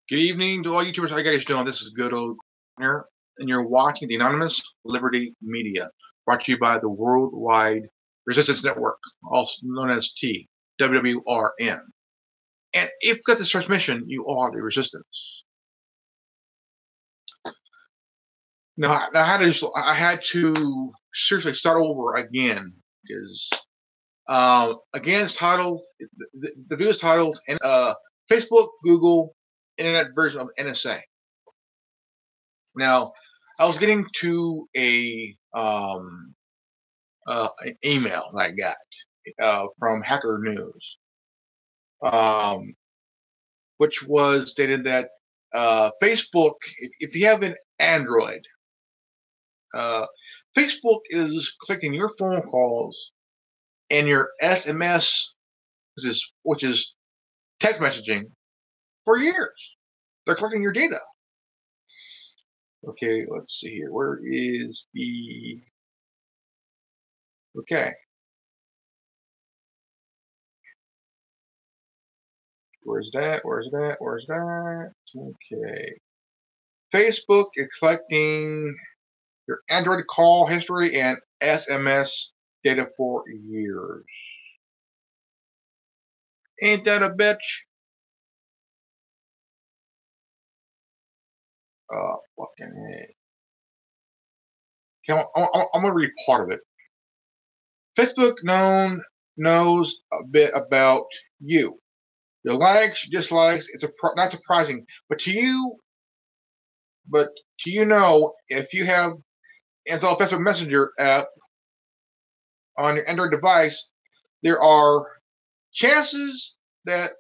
Good evening to all YouTubers. How you guys doing? This is good old here, and you're watching the Anonymous Liberty Media, brought to you by the Worldwide Resistance Network, also known as TWWRN. And if you've got this transmission, you are the resistance. Now, I had to seriously start over again because, again, it's titled the video is titled Facebook, Google, Internet version of NSA. Now, I was getting to an email that I got from Hacker News, which was stated that Facebook, if you have an Android, Facebook is collecting your phone calls and your SMS, which is text messaging, for years. They're collecting your data. Okay, let's see here. Where is the... Okay. Where's that? Where's that? Where's that? Okay. Facebook is collecting your Android call history and SMS data for years. Ain't that a bitch? Fucking hey. Okay, I'm gonna read part of it. Facebook knows a bit about you. Your likes, dislikes, it's not surprising, but to you know, if you have installed Facebook Messenger app on your Android device, there are chances that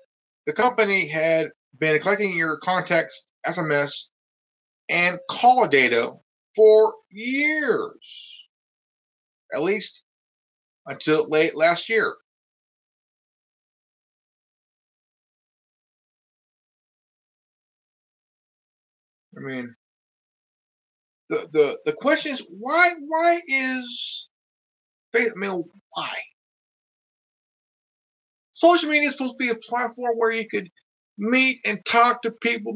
the company had been collecting your contacts, SMS, and call data for years, at least until late last year. I mean, the question is why is Facebook? I mean, why? Social media is supposed to be a platform where you could meet and talk to people,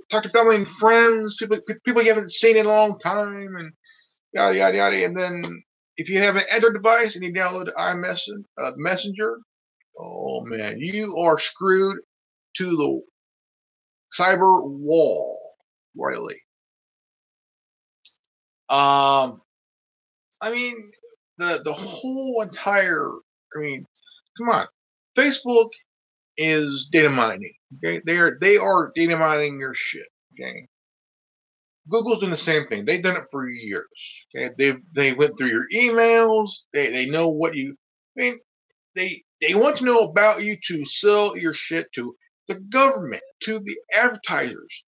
talk to family and friends, people you haven't seen in a long time, and yada yada yada. And then if you have an Android device and you download Messenger, oh man, you are screwed to the cyber wall, royally. I mean, the whole entire. I mean, come on, Facebook is data mining. Okay, they are data mining your shit. Okay, Google's doing the same thing. They've done it for years. Okay, they went through your emails. They know what you. I mean, they want to know about you to sell your shit to the government, to the advertisers,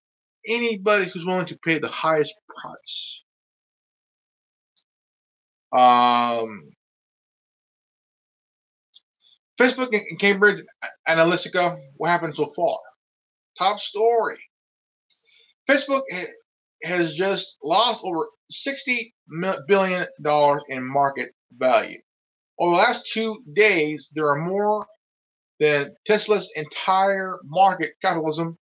anybody who's willing to pay the highest price. Facebook and Cambridge Analytica, what happened so far? Top story. Facebook has just lost over $60 billion in market value. Over the last 2 days, there are more than Tesla's entire market capitalism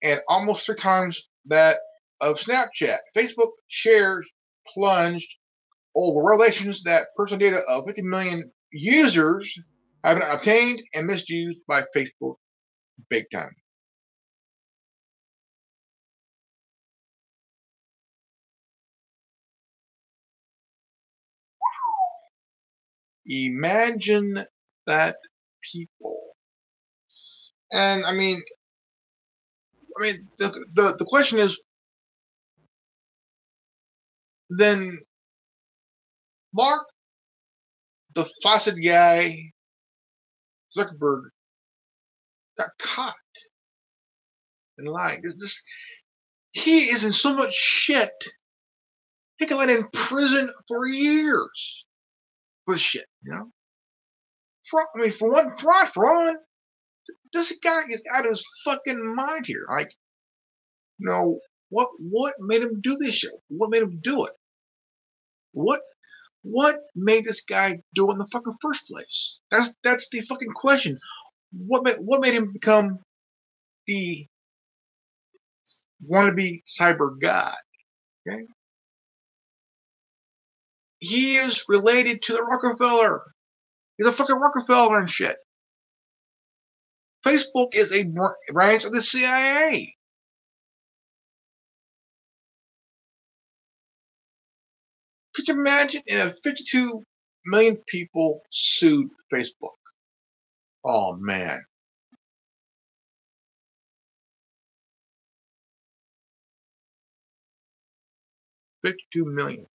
and almost 3 times that of Snapchat. Facebook shares plunged over revelations that personal data of 50 million users have been obtained and misused by Facebook big time. Imagine that, people. And I mean the question is, then Mark, the faucet guy, Zuckerberg, got caught in lying. He is in so much shit. He could end in prison for years for shit, you know. For one, this guy is out of his fucking mind here. Like, you know, what made him do this shit? What made him do it? What made this guy do it in the fucking first place? That's the fucking question. What made him become the wannabe cyber god. Okay, he is related to the Rockefeller. He's a fucking Rockefeller and shit. Facebook is a branch of the CIA. Could you imagine if 52 million people sued Facebook? Oh man. 52 million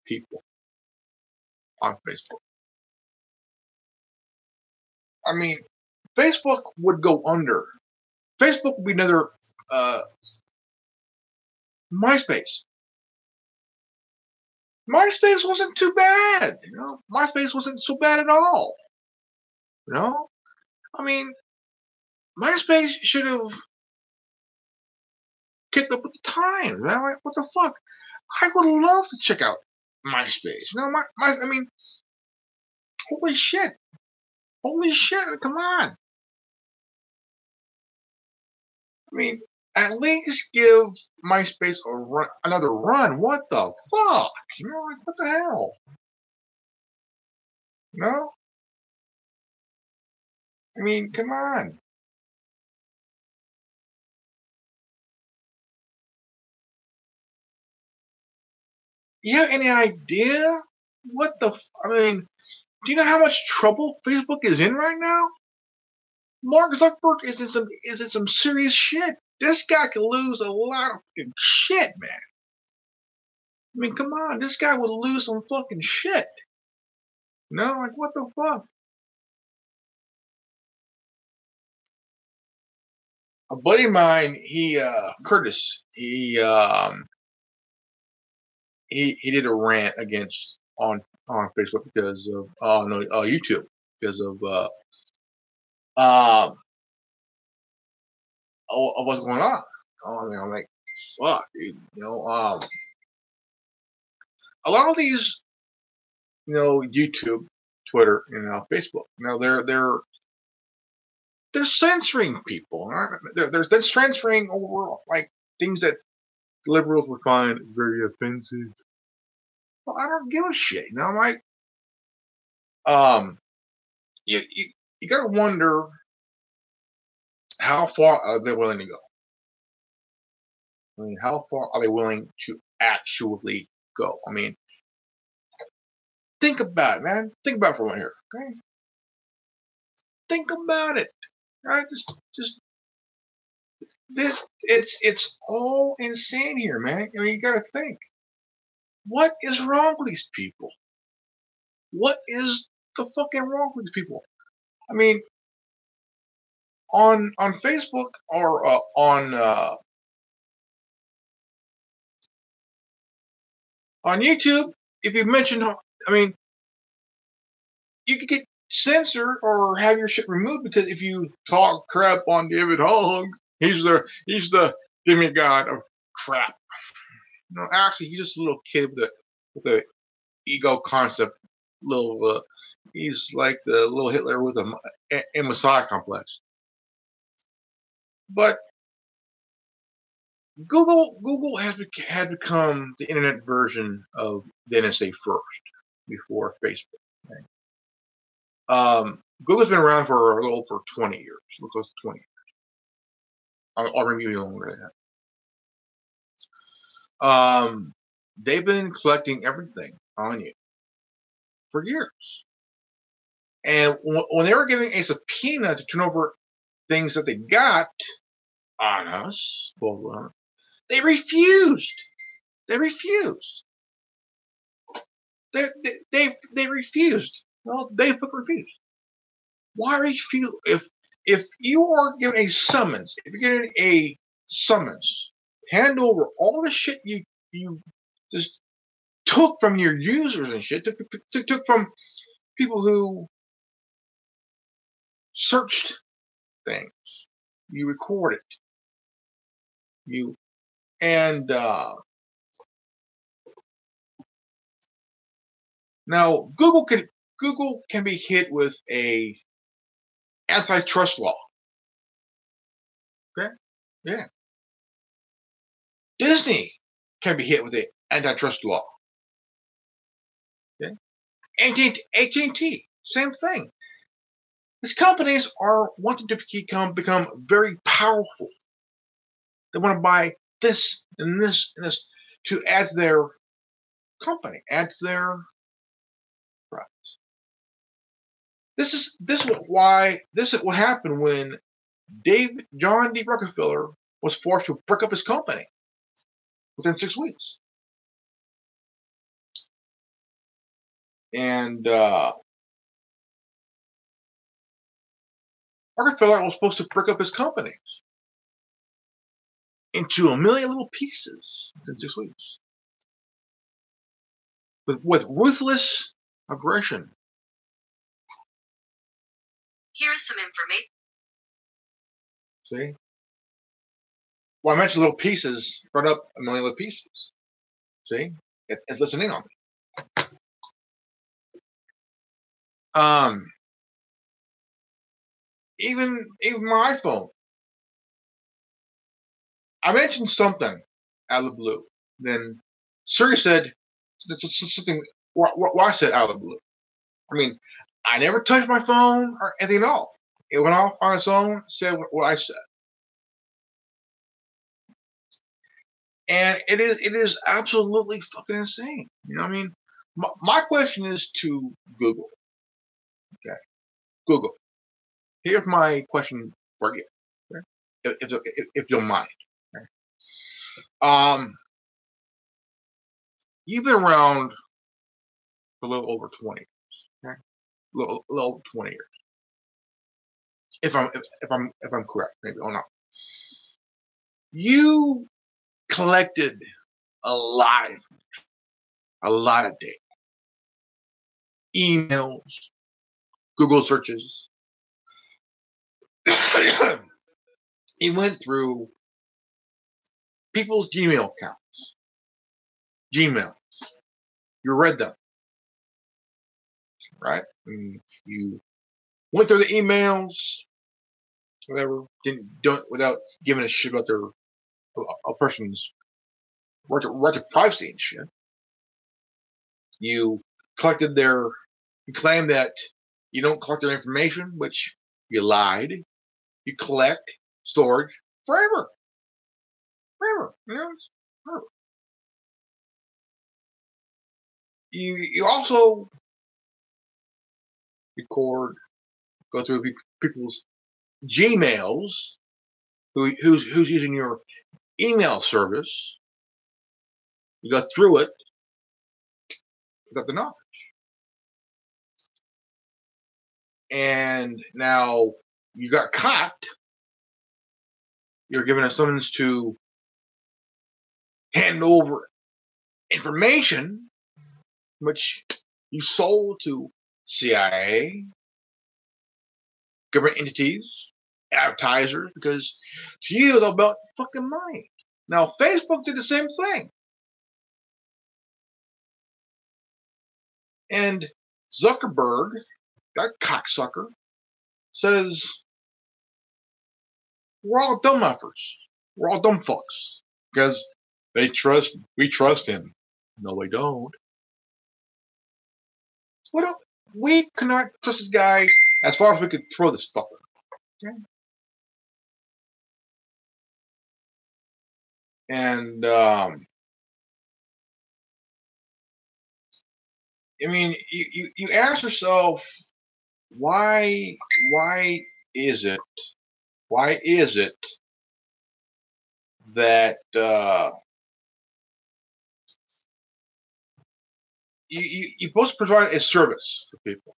people on Facebook. I mean, Facebook would go under. Facebook would be another MySpace. MySpace wasn't too bad. MySpace wasn't so bad at all. I mean, MySpace should have kicked up with the times. Man. Like, what the fuck? I would love to check out MySpace. I mean, holy shit. Holy shit, come on. I mean, at least give MySpace another run. What the fuck? Like, what the hell? I mean, come on. You have any idea what I mean, do you know how much trouble Facebook is in right now? Mark Zuckerberg is in some serious shit. This guy could lose a lot of fucking shit, man. I mean, come on, this guy would lose some fucking shit. Like what the fuck? A buddy of mine, Curtis, he did a rant against on Facebook because of YouTube because of what's going on. I mean, I'm like, fuck, dude. A lot of these, YouTube, Twitter, Facebook, they're censoring people. Right? They're censoring over like things that liberals would find very offensive. Well, I don't give a shit. Like, you gotta wonder how far are they willing to go. I mean, how far are they willing to actually go? I mean, think about it, man. Think about it for a minute here. Okay? Think about it. All right? Just this. It's all insane here, man. I mean, you gotta think. What is wrong with these people? What is the fucking wrong with these people? I mean, on Facebook or on YouTube, if you mention, I mean, you could get censored or have your shit removed because if you talk crap on David Hogg, he's the demigod of crap. Actually, he's just a little kid with a ego concept. He's like the little Hitler with a Messiah complex. But Google had become the internet version of the NSA first before Facebook. Okay? Google's been around for a little over 20 years, close to 20 years. Or maybe even longer than that. They've been collecting everything on you for years. And when they were giving a subpoena to turn over things that they got on us, they refused. They refused. They refused. Well, they fucking refused. Why refuse? If you are given a summons, if you're getting a summons, hand over all the shit you just took from your users and shit, took from people who searched things, you recorded, and now Google can be hit with a antitrust law. Okay, yeah, Disney can be hit with an antitrust law. Okay? AT&T, same thing. These companies are wanting to become very powerful. They want to buy this and this and this to add to their company, add to their profits. This is what happened when John D. Rockefeller was forced to break up his company within 6 weeks. And Rockefeller was supposed to break up his companies into a million little pieces within 6 weeks. With ruthless aggression. Here is some information. See? Well, I mentioned little pieces, brought up a million little pieces. See? It's listening on me. Even my iPhone. I mentioned something out of the blue. Then Siri said something. Why I said out of the blue? I mean, I never touched my phone or anything at all. It went off on its own, said what I said. And it is absolutely fucking insane. You know what I mean? My question is to Google. Okay, Google. Here's my question for you. Okay? If you don't mind. Okay? You've been around for a little over 20 years. Okay? A little over 20 years. If I'm correct, maybe or not. You collected a lot of data. Emails, Google searches. He went through people's Gmail accounts. Gmail. You read them. Right? And you went through the emails, whatever, without giving a shit about a person's right to privacy and shit. You claimed that you don't collect their information, which you lied. You collect storage forever. Forever. You know, forever. You also go through people's Gmails, who's using your email service. You go through it without the knowledge. And now you got caught. You're given a summons to hand over information which you sold to CIA, government entities, advertisers, because to you it's about fucking money. Now Facebook did the same thing. And Zuckerberg, that cocksucker, says we're all dumb effers. We're all dumb fucks. Because we trust him. No, we don't. We cannot trust this guy as far as we could throw this fucker. Okay? And I mean, you ask yourself, why is it that you're supposed to provide a service for people?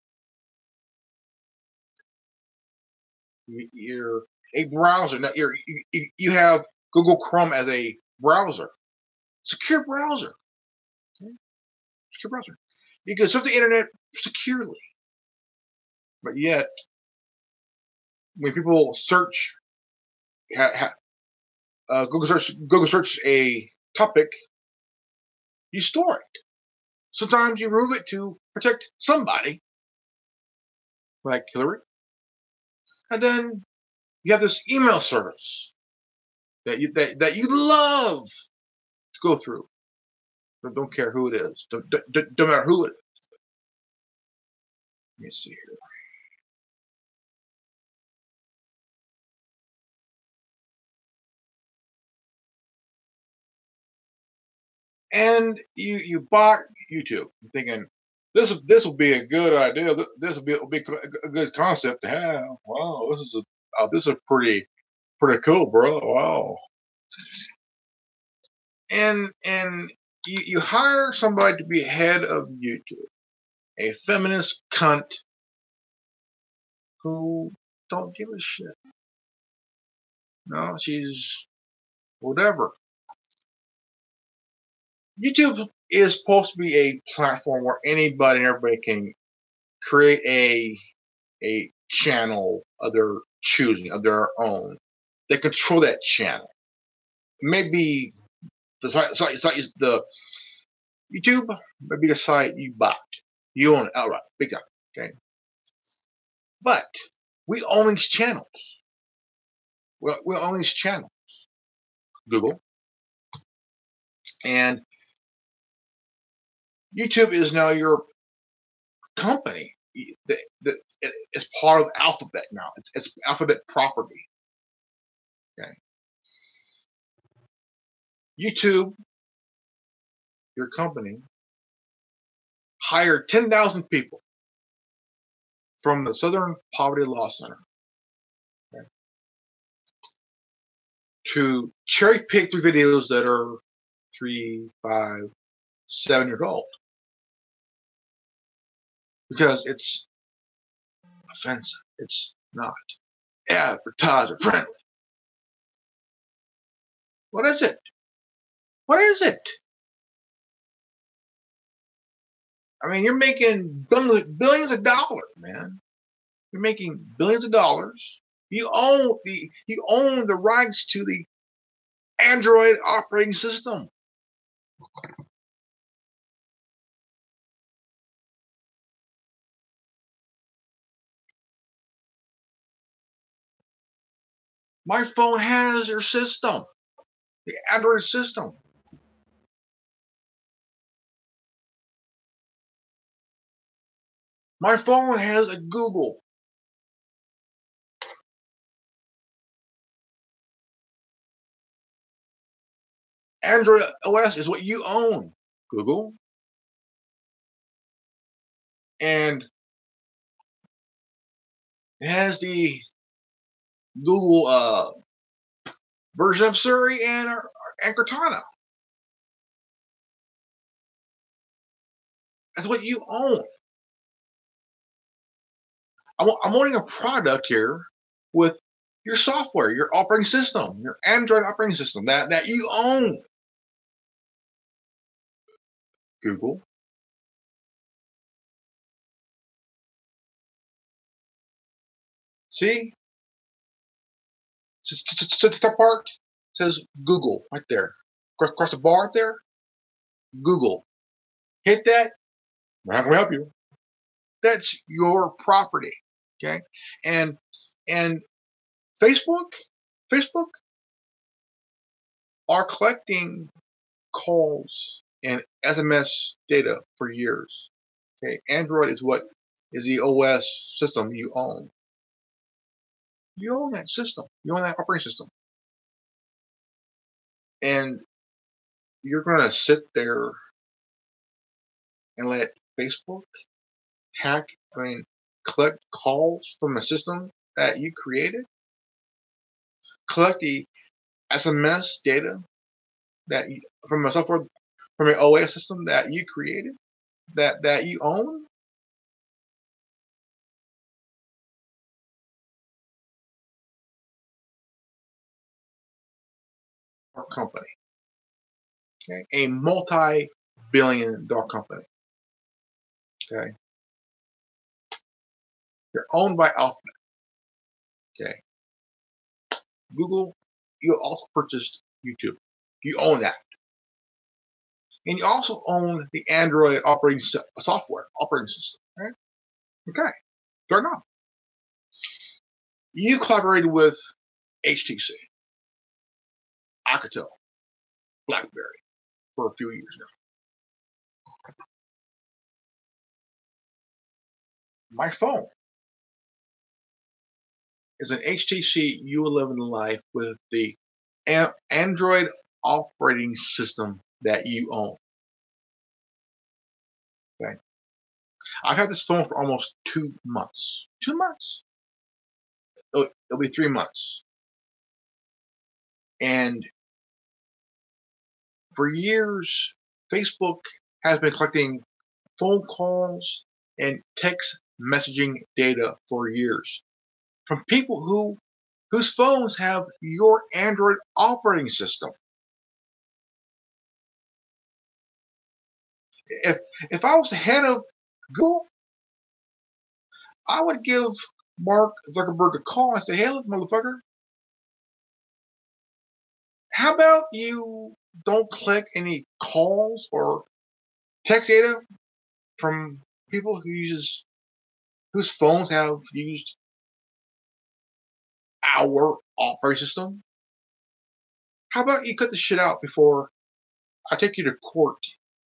You're a browser. You have Google Chrome as a browser, secure browser. Okay? Secure browser. You can surf the internet securely, but yet when people search, Google search a topic, you store it. Sometimes you remove it to protect somebody, like Hillary. And then you have this email service that you love to go through. But don't care who it is. Don't matter who it is. Let me see here. And you bought YouTube, thinking this will be a good idea. This will be a good concept to have. Wow, this is pretty cool, bro. Wow. And you hire somebody to be head of YouTube, a feminist cunt who don't give a shit. No, she's whatever. YouTube is supposed to be a platform where anybody and everybody can create a channel of their choosing, of their own. They control that channel. Maybe the YouTube, maybe the site you bought. You own it outright, big time. Okay. But we own these channels. We own these channels. Google. And YouTube is now your company. It's part of Alphabet now. It's Alphabet property. Okay. YouTube, your company, hired 10,000 people from the Southern Poverty Law Center, okay, to cherry pick through videos that are 3, 5, 7 years old, because it's offensive. It's not advertiser friendly. What is it? What is it? I mean, you're making billions of dollars, man. You're making billions of dollars. You own the rights to the Android operating system. My phone has your system, the Android system. My phone has a Google. Android OS is what you own, Google. And it has the Google version of Siri and Cortana. That's what you own. I'm owning a product here with your software, your operating system, your Android operating system that you own. Google. See? So the part says Google right there. Across the bar right there, Google. Hit that. We're not going to help you. That's your property. Okay? And Facebook are collecting calls and SMS data for years. Okay? Android is the OS system you own. You own that system. You own that operating system. And you're going to sit there and let Facebook collect calls from a system that you created, collect the SMS data from a software, from an OS system that you created, that you own. Or company, okay, a multi-billion-dollar company, okay. They're owned by Alphabet, okay. Google, you also purchased YouTube. You own that. And you also own the Android operating system, right? Okay, fair enough. You collaborated with HTC, Alcatel, BlackBerry, for a few years now. My phone is an HTC U11 Life with the Android operating system that you own. Okay, I've had this phone for almost 2 months. 2 months. It'll be 3 months. And for years, Facebook has been collecting phone calls and text messaging data for years from people whose phones have your Android operating system. If I was the head of Google, I would give Mark Zuckerberg a call and say, "Hey, look, motherfucker, how about you don't collect any calls or text data from people whose phones have used our operating system? How about you cut the shit out before I take you to court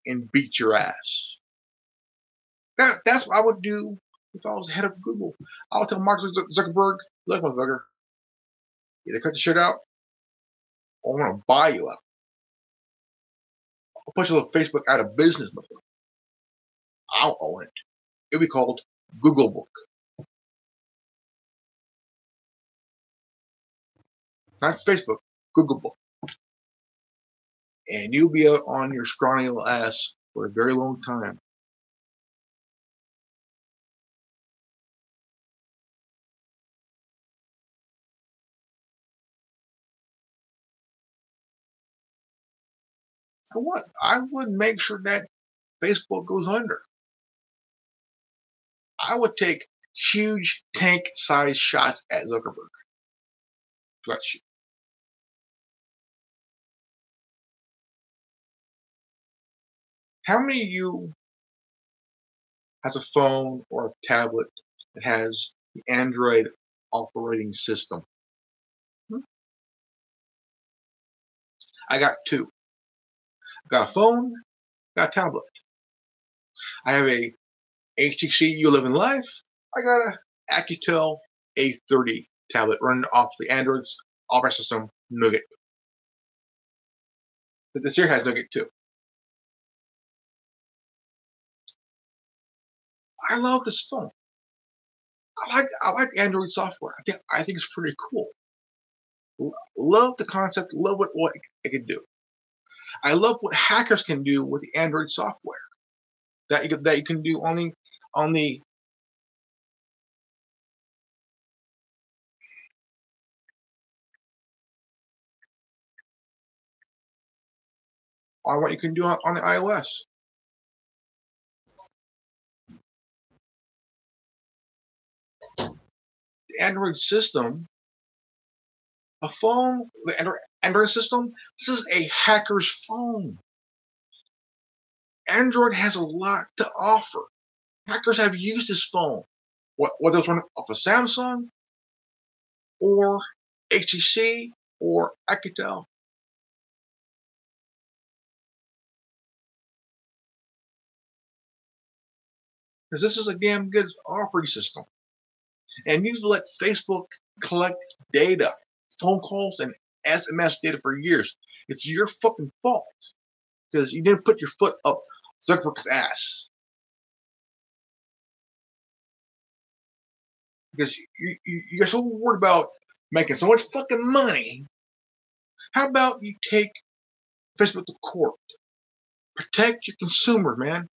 and beat your ass?" That's what I would do if I was head of Google. I would tell Mark Zuckerberg, "Look, motherfucker, either cut the shit out or I'm gonna buy you up. I'll put your little Facebook out of business, motherfucker. I'll own it. It'll be called Google Book. Not Facebook, Google Book. And you'll be out on your scrawny little ass for a very long time." So what? I would make sure that Facebook goes under. I would take huge tank-sized shots at Zuckerberg. That shit. How many of you has a phone or a tablet that has the Android operating system? I got two. I got a phone, got a tablet. I have a HTC U11 Live. I got a Alcatel A30 tablet running off the Android's operating system Nougat. But this here has Nougat too. I love this phone. I like Android software. I think it's pretty cool. Love the concept. Love what it can do. I love what hackers can do with the Android software that you can do on the on what you can do on the iOS. The Android system, a phone, the Android system. This is a hacker's phone. Android has a lot to offer. Hackers have used this phone, whether it's running off a Samsung or HTC or Alcatel. Because this is a damn good operating system. And you've let Facebook collect data, phone calls, and SMS data for years. It's your fucking fault because you didn't put your foot up Zuckerberg's ass. Because you're so worried about making so much fucking money. How about you take Facebook to court? Protect your consumer, man.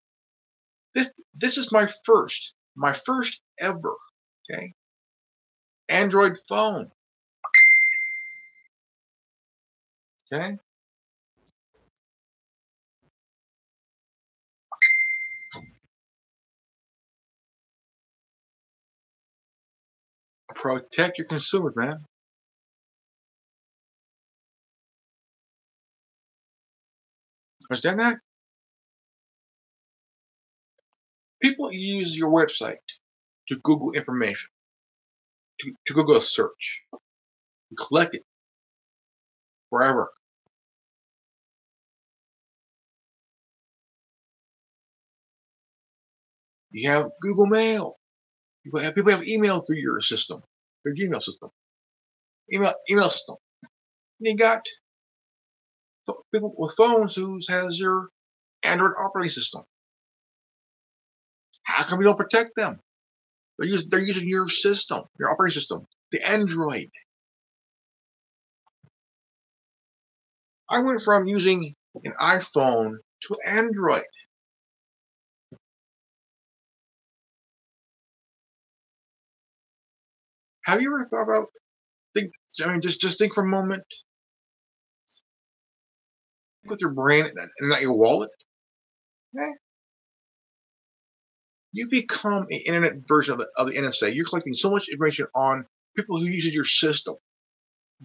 This is my first ever, okay, Android phone. Okay? Protect your consumers, man. Understand that? People use your website to Google information, to Google a search, to collect it forever. You have Google Mail. People have email through your system, your Gmail system, email system. And you got people with phones who has your Android operating system. How come you don't protect them? They're using your system, your operating system, the Android. I went from using an iPhone to Android. Have you ever thought about just think for a moment with your brain and not your wallet? Eh, you become an internet version of the NSA. You're collecting so much information on people who use your system.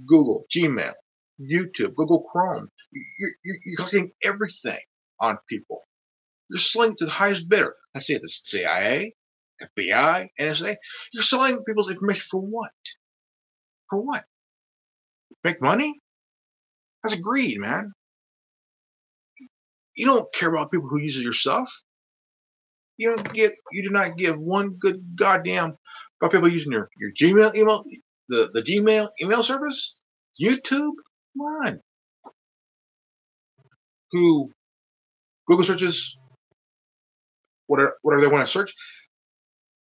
Google, Gmail, YouTube, Google Chrome. You're collecting everything on people. You're selling to the highest bidder. I say the CIA, FBI, NSA. You're selling people's information for what? For what? Make money? That's greed, man. You don't care about people who use your stuff. You do not give one good goddamn about people using your Gmail email, the Gmail email service, YouTube. Come on. Who Google searches whatever they want to search.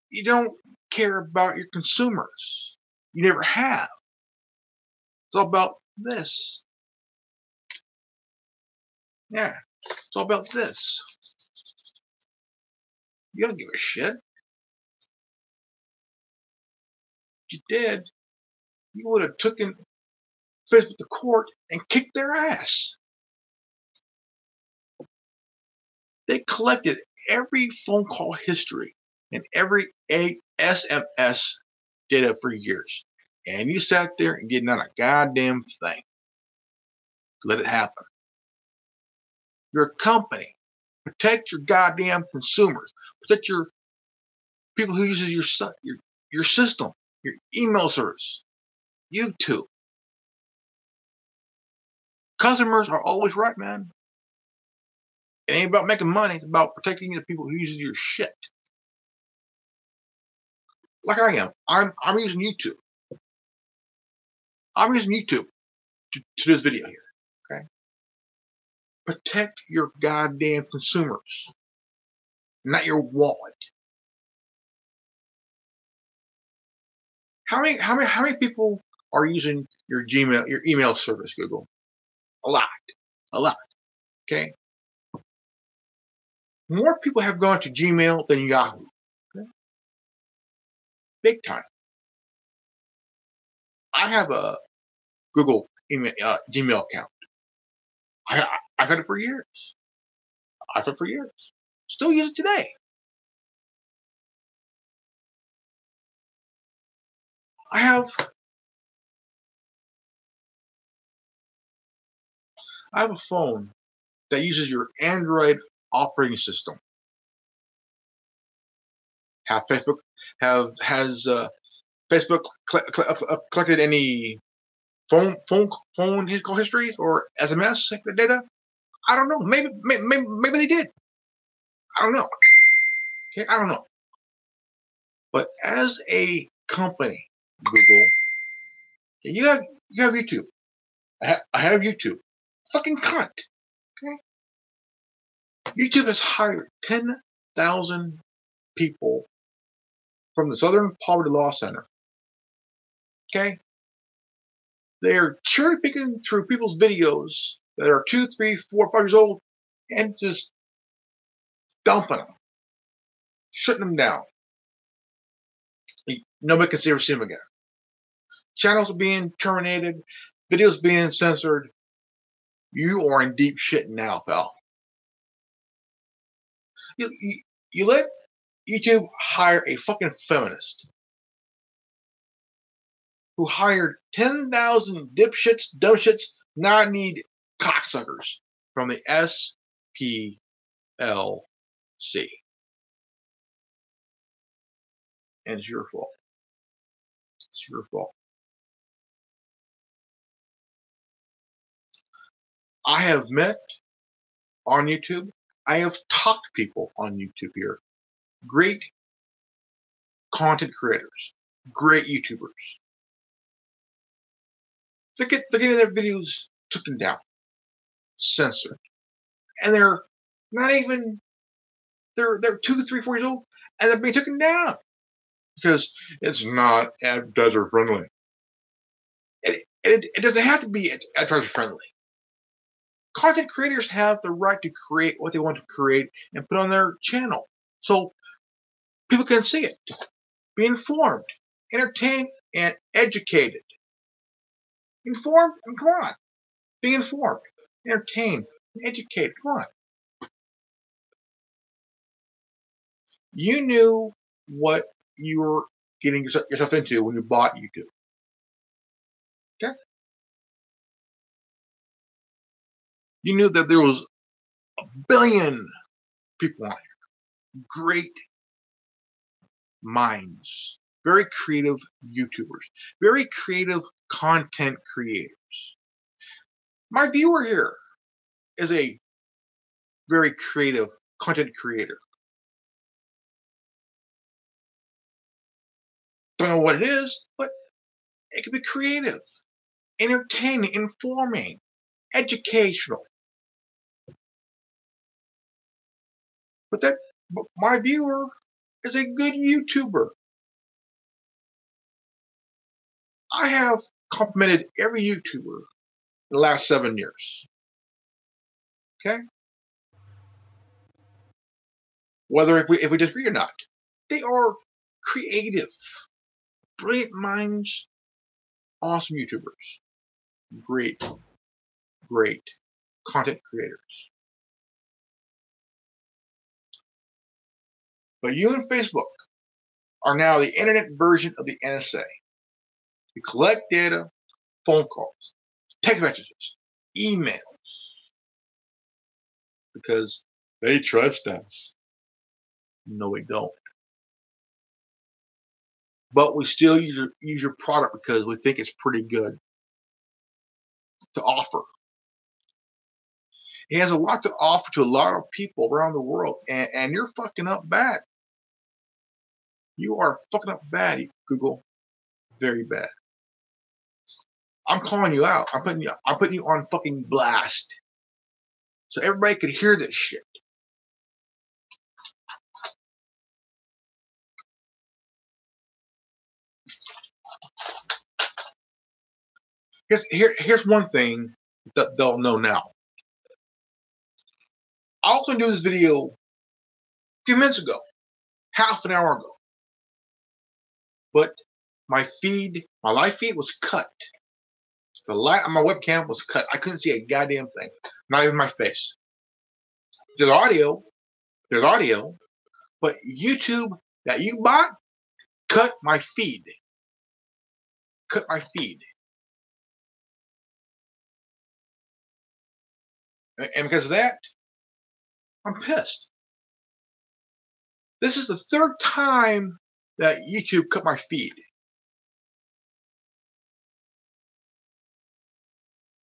You don't care about your consumers. You never have. It's all about this. Yeah, it's all about this. You don't give a shit. If you did, you would have taken Facebook to court and kicked their ass. They collected every phone call history and every SMS data for years. And you sat there and did not a goddamn thing. Let it happen. You're a company. Protect your goddamn consumers. Protect your people who uses your system, your email service, YouTube. Customers are always right, man. It ain't about making money. It's about protecting the people who use your shit. Like I am. I'm using YouTube. I'm using YouTube to do this video here. Okay. Protect your goddamn consumers, not your wallet. How many people are using your Gmail, your email service, Google? A lot. Okay. More people have gone to Gmail than Yahoo. Okay? Big time. I have a Google email, Gmail account. I've had it for years. Still use it today. I have a phone that uses your Android operating system. Has Facebook collected any phone call history or SMS data? I don't know. Maybe they did. I don't know. Okay, I don't know. But as a company, Google, you have YouTube. I have YouTube. Fucking cunt. Okay. YouTube has hired 10,000 people from the Southern Poverty Law Center. Okay. They're cherry picking through people's videos that are 2, 3, 4, 5 years old and just dumping them, shutting them down. Nobody can ever see them again. Channels are being terminated, videos being censored. You are in deep shit now, pal. You let YouTube hire a fucking feminist who hired 10,000 dipshits, dumbshits, knock-kneed cocksuckers from the SPLC. And it's your fault. It's your fault. I have met on YouTube. I have talked to people on YouTube here great content creators, great YouTubers. They're getting their videos taken down, censored, and they're not even they're 2, 3, 4 years old, and they're being taken down because it's not advertiser friendly. It doesn't have to be advertiser friendly. Content creators have the right to create what they want to create and put on their channel, so people can see it, be informed, entertained, and educated. Informed? Come on. Be informed, entertained, and educated. Come on. You knew what you were getting yourself into when you bought YouTube. Okay? You knew that there was a billion people on here. Great minds. Very creative YouTubers. Very creative content creators. My viewer here is a very creative content creator. Don't know what it is, but it can be creative, entertaining, informing, educational. But my viewer is a good YouTuber. I have complimented every YouTuber in the last 7 years. Okay? Whether if we disagree or not. They are creative, brilliant minds, awesome YouTubers. Great content creators. But you and Facebook are now the internet version of the NSA. You collect data, phone calls, text messages, emails, because they trust us. No, we don't. But we still use your product because we think it's pretty good to offer. It has a lot to offer to a lot of people around the world, and you're fucking up bad. You are fucking up bad, Google. Very bad. I'm calling you out. I'm putting you on fucking blast. So everybody could hear this shit. Here's one thing that they'll know now. I was going to do this video a few minutes ago, half an hour ago. But my live feed was cut. The light on my webcam was cut. I couldn't see a goddamn thing. Not even my face. There's audio, but YouTube that you bought cut my feed. Cut my feed. And because of that, I'm pissed. This is the third time that YouTube cut my feed.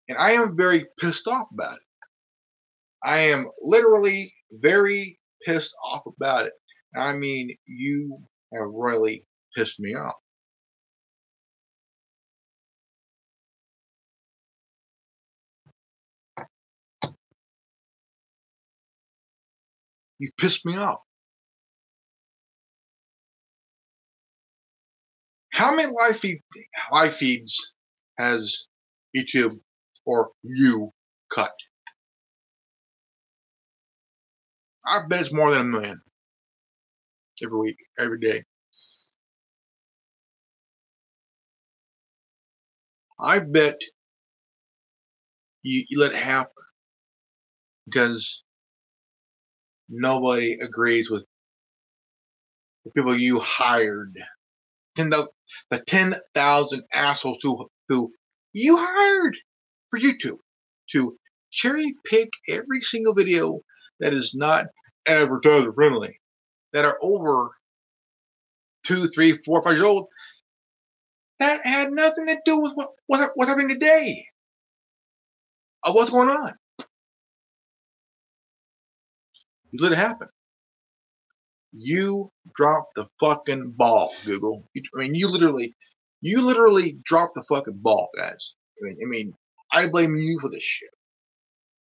And I am very pissed off about it. I am literally very pissed off about it. I mean, you have really pissed me off. You pissed me off. How many live feeds has YouTube or you cut? I bet it's more than 1 million every week, every day. I bet you let it happen because nobody agrees with the people you hired. The 10,000 assholes who you hired for YouTube to cherry pick every single video that is not advertiser friendly, that are over 2, 3, 4, 5 years old, that had nothing to do with what's happening today, of what's going on. You let it happen. You dropped the fucking ball, Google. You literally dropped the fucking ball, guys. I blame you for this shit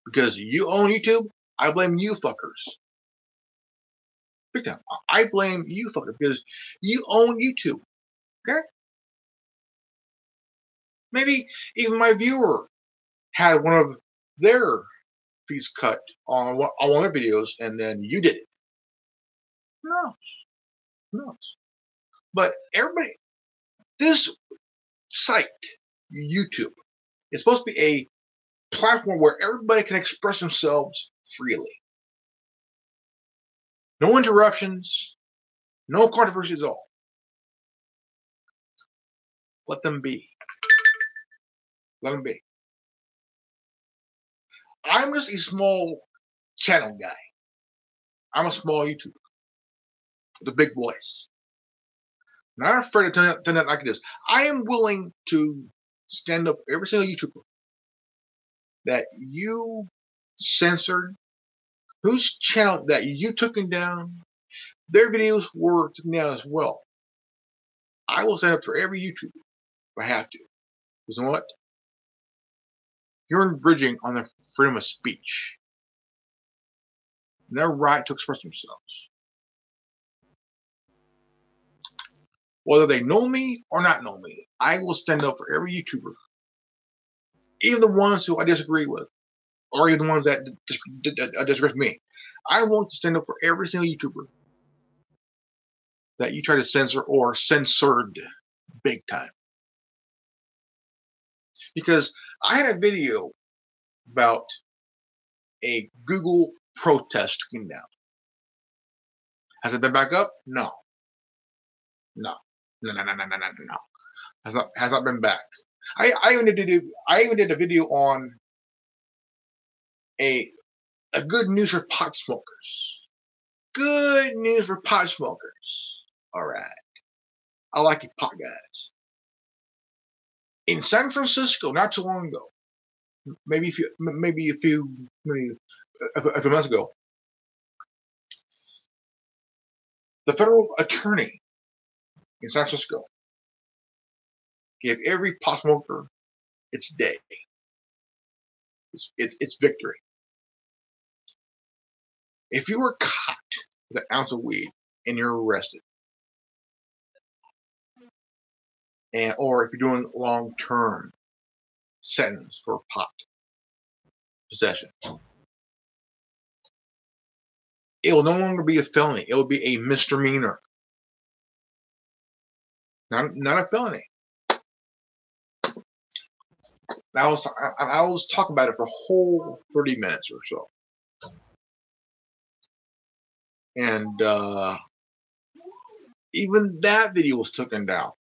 because you own YouTube. I blame you fuckers. Big time. I blame you fuckers because you own YouTube. Okay? Maybe even my viewer had one of their fees cut on one of their videos, and then you did it. No. But everybody, this site, YouTube, is supposed to be a platform where everybody can express themselves freely. No interruptions, no controversies at all. Let them be. Let them be. I'm just a small channel guy. I'm a small YouTuber with a big voice. Not afraid to turn it like this. I am willing to stand up for every single YouTuber that you censored, whose channel that you took down, their videos were taken down as well. I will stand up for every YouTuber if I have to. Because you know what? You're infringing on their freedom of speech and their right to express themselves. Whether they know me or not know me, I will stand up for every YouTuber. Even the ones who I disagree with, or even the ones that disagree with me. I want to stand up for every single YouTuber that you try to censor or censored big time. Because I had a video about a Google protest taken down. Has it been back up? No. Has not been back. I even did a video on a good news for pot smokers. Good news for pot smokers. All right. I like you pot guys. In San Francisco, not too long ago, maybe a few months ago, the federal attorney in San Francisco gave every pot smoker its day, its victory. If you were caught with an ounce of weed and you're arrested, or if you're doing long-term sentence for pot possession, it will no longer be a felony. It will be a misdemeanor, not a felony. I was talking about it for a whole 30 minutes or so, and even that video was taken down.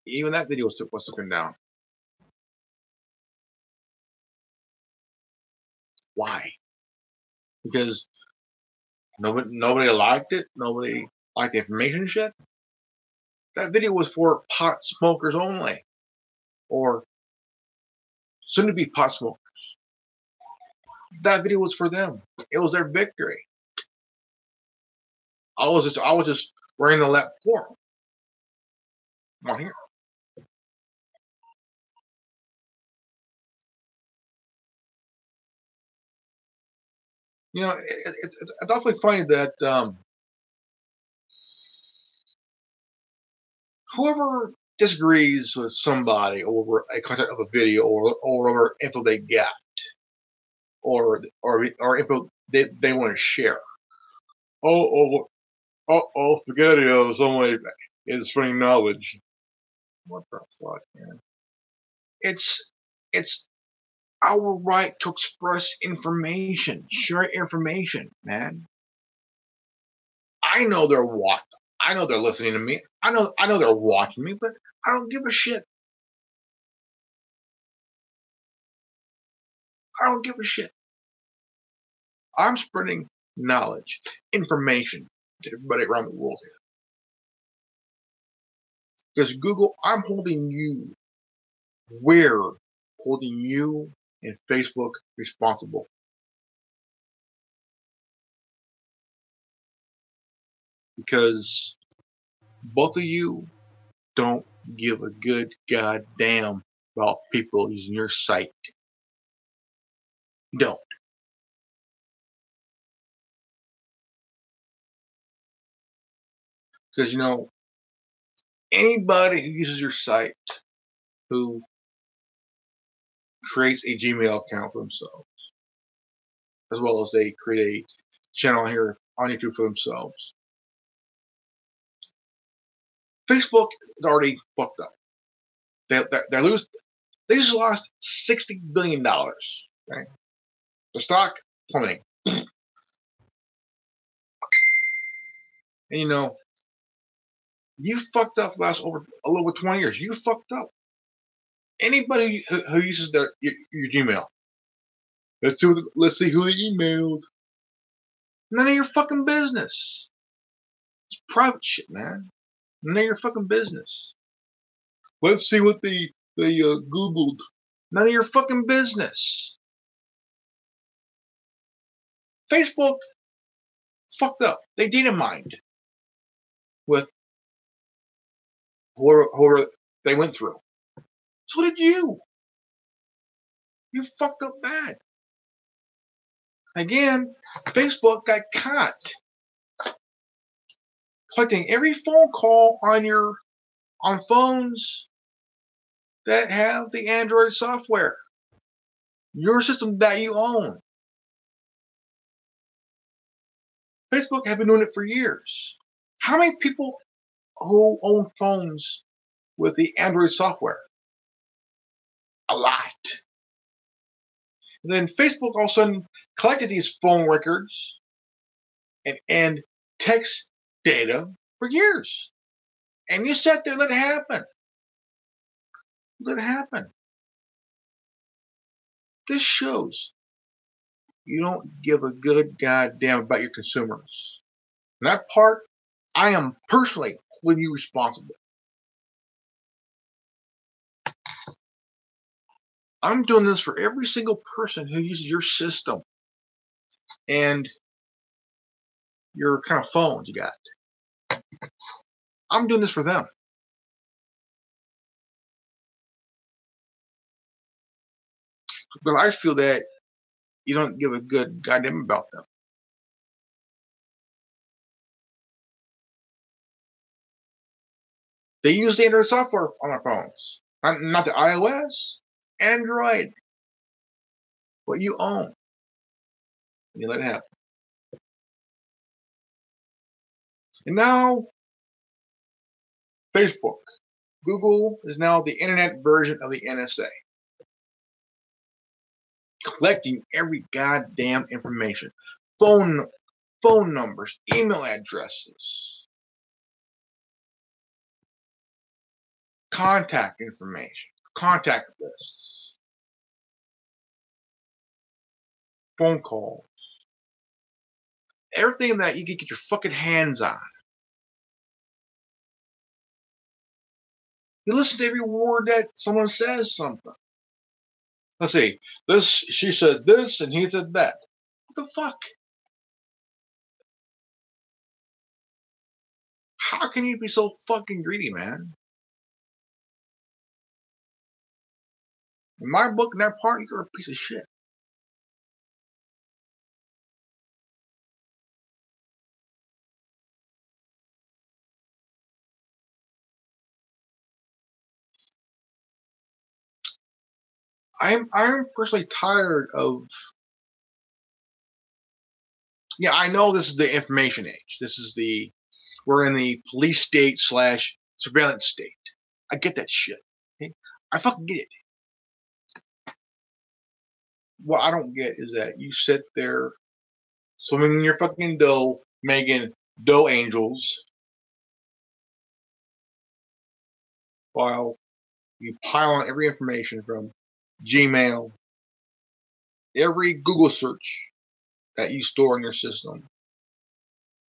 Even that video was taken down. Why? Because nobody liked it. Nobody liked the information shit. That video was for pot smokers only, or soon to be pot smokers. That video was for them. It was their victory. I was just wearing the lap for them. Come on here. It's awfully funny that whoever disagrees with somebody over a content of a video or over info they got or info they want to share. Forget it. Somebody is spreading knowledge. What the fuck, man? It's our right to express information, share information, man. I know they're watching. I know they're listening to me. I know they're watching me, but I don't give a shit. I don't give a shit. I'm spreading knowledge, information to everybody around the world here. Because Google, I'm holding you. We're holding you and Facebook responsible. Because both of you don't give a good goddamn about people using your site. You don't. Because, you know, anybody who uses your site, who creates a Gmail account for themselves, as well as they create a channel here on YouTube for themselves, Facebook is already fucked up. They just lost $60 billion. Right? The stock plummeting. And you know, you fucked up last over a little over 20 years. You fucked up. Anybody who uses your Gmail, let's see who they emailed. None of your fucking business. It's private shit, man. None of your fucking business. Let's see what they Googled. None of your fucking business. Facebook fucked up. They data mined with whoever they went through. So did you. You fucked up bad. Again, Facebook got caught collecting every phone call on phones that have the Android software. Your system that you own. Facebook have been doing it for years. How many people who own phones with the Android software? A lot. And then Facebook all of a sudden collected these phone records and text data for years. And you sat there and let it happen. Let it happen. This shows you don't give a good goddamn about your consumers. And that part, I am personally holding you responsible. I'm doing this for every single person who uses your system and your kind of phones you got. I'm doing this for them. But I feel that you don't give a good goddamn about them. They use the Android software on their phones. Not the iOS, Android. What you own. And you let it happen. And now, Facebook. Google is now the internet version of the NSA. Collecting every goddamn information. Phone numbers, email addresses, contact information, contact lists, phone calls, everything that you can get your fucking hands on. You listen to every word that someone says something. Let's see. She said this and he said that. What the fuck? How can you be so fucking greedy, man? In my book, in that part, you're a piece of shit. I'm personally tired of. Yeah, I know this is the information age. We're in the police state / surveillance state. I get that shit. Okay? I fucking get it. What I don't get is that you sit there swimming in your fucking dough, making dough angels, while you pile on every information from Gmail, every Google search that you store in your system,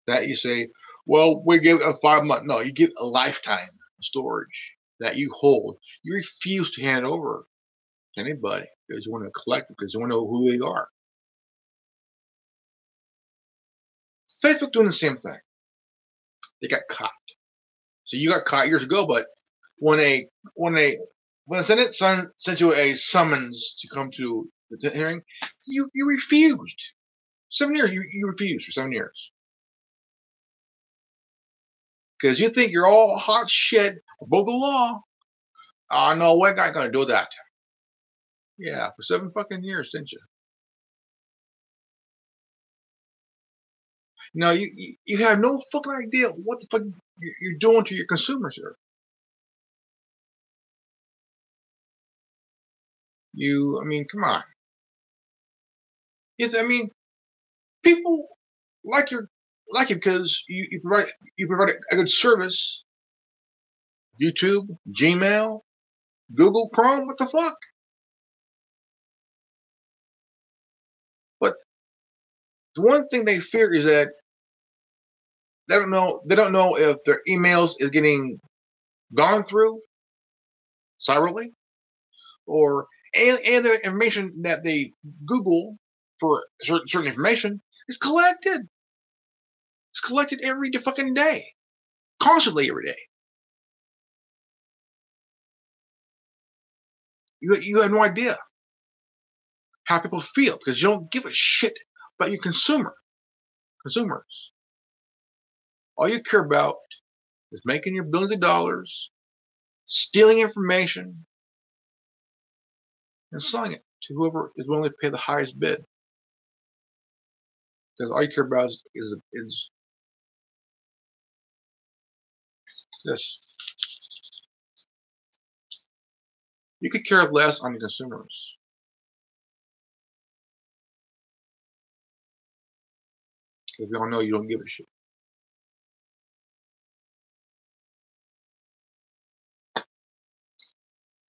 that you say, well, we give a 5-month. No, you get a lifetime storage that you hold. You refuse to hand it over to anybody. because you want to collect them, because you want to know who they are. Facebook doing the same thing. They got caught. So you got caught years ago, but when the Senate sent you a summons to come to the hearing, you refused. 7 years, you refused for 7 years. Because you think you're all hot shit above the law. No, we're not going to do that. Yeah, for 7 fucking years, didn't you? No, you have no fucking idea what the fuck you're doing to your consumers here. I mean, come on. People like you because you provide a good service. YouTube, Gmail, Google Chrome, what the fuck? But the one thing they fear is that they don't know if their emails is getting gone through cyberly, or any of the information that they Google for certain information is collected. It's collected every fucking day, constantly every day. You have no idea how people feel because you don't give a shit about your consumers. All you care about is making your billions of dollars, stealing information, and selling it to whoever is willing to pay the highest bid. Because all you care about is this. You could care less on the consumers. Because we all know you don't give a shit.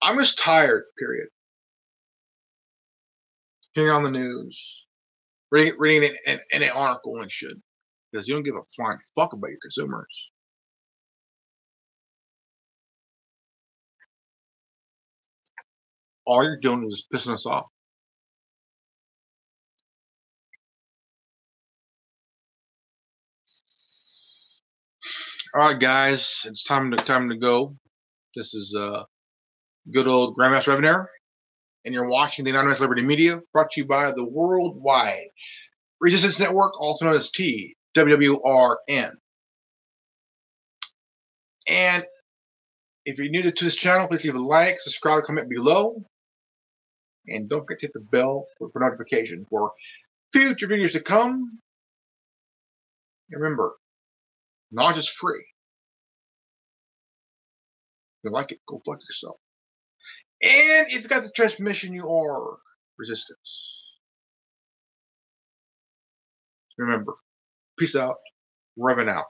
I'm just tired, period. Hearing on the news, reading an article and shit. Because you don't give a flying fuck about your consumers. All you're doing is pissing us off. All right, guys, it's time to go. This is good old Grandmaster Revenair, and you're watching the Anonymous Liberty Media, brought to you by the Worldwide Resistance Network, also known as TWWRN. And if you're new to this channel, please leave a like, subscribe, comment below, and don't forget to hit the bell for notification for future videos to come. And remember, knowledge is free. If you like it, go fuck yourself. And if you got the transmission, you are resistance. Remember, peace out, Revan out.